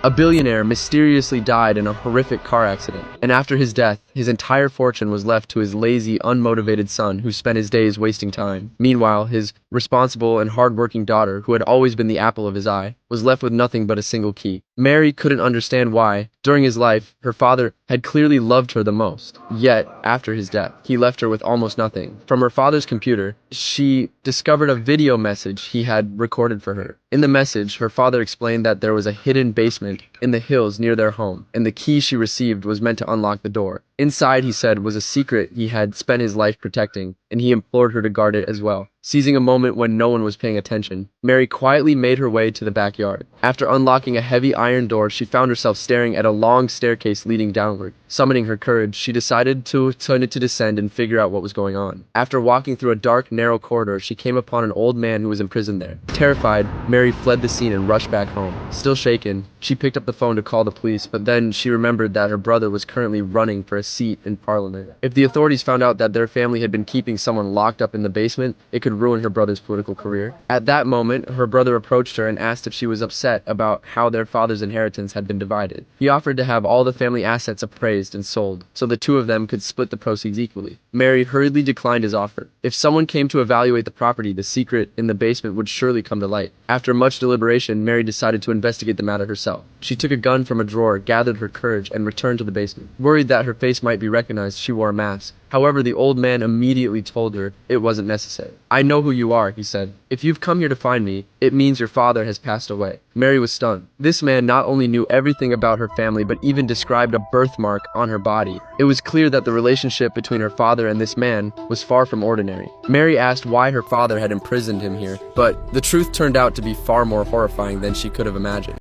A billionaire mysteriously died in a horrific car accident, and after his death, his entire fortune was left to his lazy, unmotivated son who spent his days wasting time. Meanwhile, his responsible and hard-working daughter, who had always been the apple of his eye, was left with nothing but a single key. Mary couldn't understand why, during his life, her father had clearly loved her the most. Yet, after his death, he left her with almost nothing. From her father's computer, she discovered a video message he had recorded for her. In the message, her father explained that there was a hidden basement in the hills near their home, and the key she received was meant to unlock the door. Inside, he said, was a secret he had spent his life protecting, and he implored her to guard it as well. Seizing a moment when no one was paying attention, Mary quietly made her way to the backyard. After unlocking a heavy iron door, she found herself staring at a long staircase leading downward. Summoning her courage, she decided to descend and figure out what was going on. After walking through a dark, narrow corridor, she came upon an old man who was imprisoned there. Terrified, Mary fled the scene and rushed back home. Still shaken, she picked up the phone to call the police, but then she remembered that her brother was currently running for a seat in Parliament. If the authorities found out that their family had been keeping someone locked up in the basement, it could ruin her brother's political career. At that moment, her brother approached her and asked if she was upset about how their father's inheritance had been divided. He offered to have all the family assets appraised and sold, so the two of them could split the proceeds equally. Mary hurriedly declined his offer. If someone came to evaluate the property, the secret in the basement would surely come to light. After much deliberation, Mary decided to investigate the matter herself. She took a gun from a drawer, gathered her courage, and returned to the basement. Worried that her face might be recognized, she wore a mask. However, the old man immediately told her it wasn't necessary. "I know who you are," he said. "If you've come here to find me, it means your father has passed away." Mary was stunned. This man not only knew everything about her family, but even described a birthmark on her body. It was clear that the relationship between her father and this man was far from ordinary. Mary asked why her father had imprisoned him here, but the truth turned out to be far more horrifying than she could have imagined.